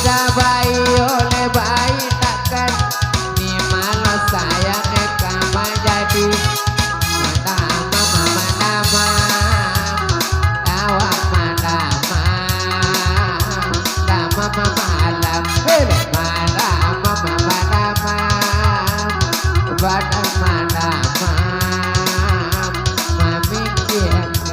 udah bayi oleh bayi takkan ni malah sayangnya kamu jadi madama madama tawa madama dama malam madama madama badan madama memikirkan.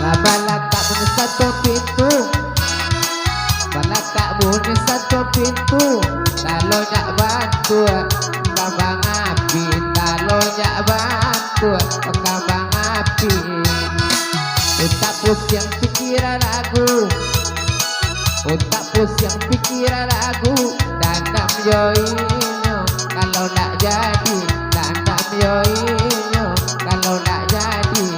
Balaka bunyi satu pintu, balaka bunyi satu pintu. Kalau nyak bantu kambang api, kalau nyak bantu kambang api. Otak pusing pikiran lagu, otak pusing pikiran lagu. Dandam yoinyo kalau nak jadi, dandam yoinyo kalau nak jadi.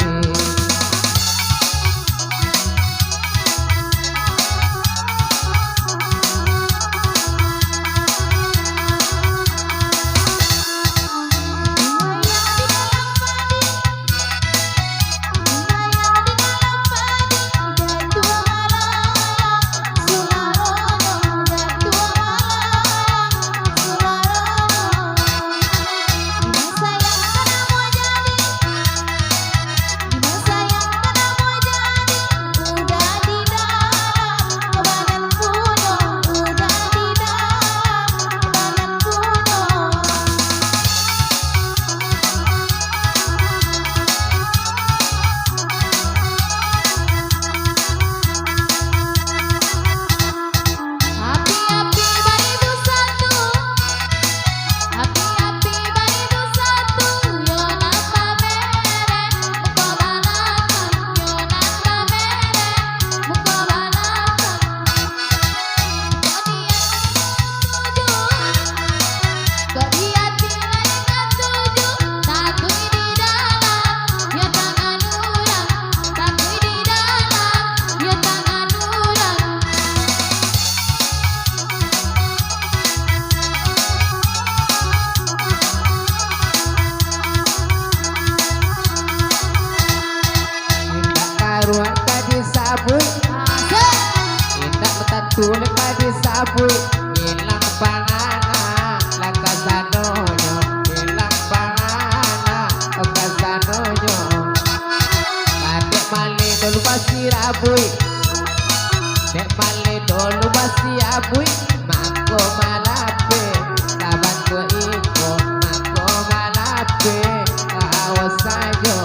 abui hilang pangana lakasanonyo hilang pangana lakasanonyo kadek male dolu pasti abui dek male dolu pasti abui mangko malape saban ko iko mangko malape awas saja.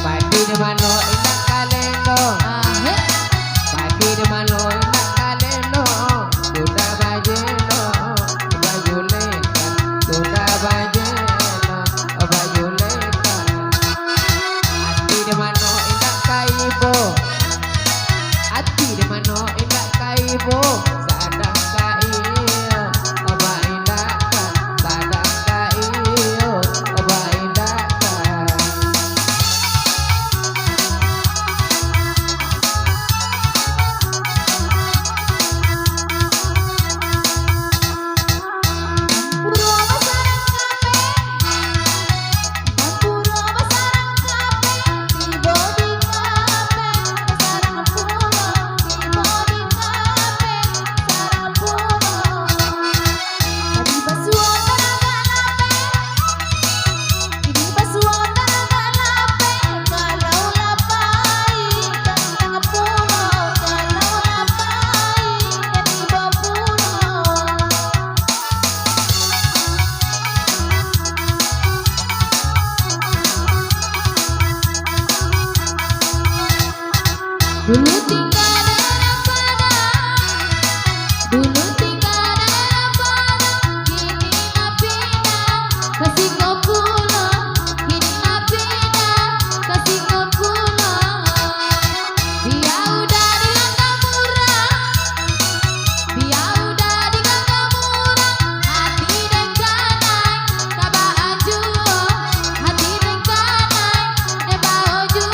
Padi mano inak kalendo, padi mano inak kalendo, sudah bajelo, baju leka, sudah bajelo, baju leka. Hati di mano inak kaibo, hati di mano inak kaibo, sadang kaiyo, apa indaka, sadang kaiyo, apa indaka. Dulu tinggal dalam padang, dulu tinggal dalam padang, kini mah pindah ke Singapura, kini mah pindah ke Singapura. Dia udah dianggap murah, dia udah dianggap murah, hati dan kanai kabah juo, hati dan kanai kabah juo.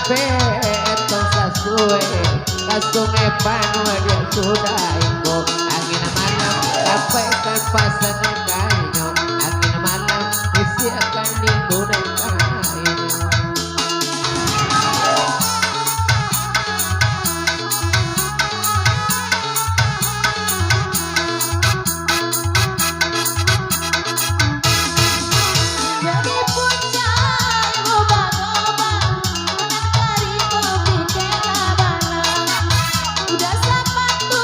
petong sasue kasungai panua dia sudah iko angin malam sampaikan pasangan kainyo angin malam isi akan digunakan kainyo. Jadi puncak ngobang-ngobang menang kari kopi kelabanan. Udah sepatu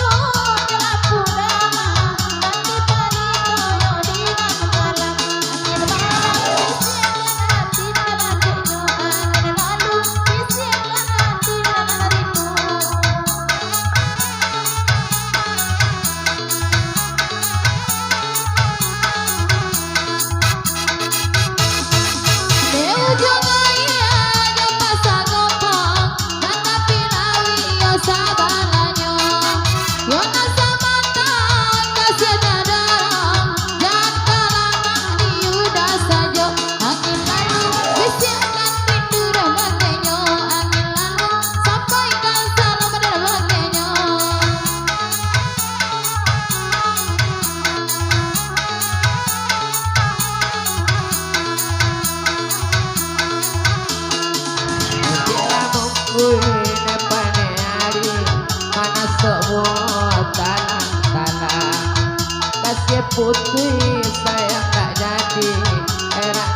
jelapu damah nanti pari koyo di malam. Angin malam bisikan hati dalam rindu. Angin lalu bisikan hati dalam rindu. Di ujung iya yo pasang ngopong tetapi lawi yo sabalanyo yo nasa matang kasih dorong jangan kalangan diudah sajo angin lalu bisikan rindu dan bagainya angin lalu sampaikan salam dan bagainya. Kuina paneari mana semua talang-talang kasih putih sayang tak jadi enak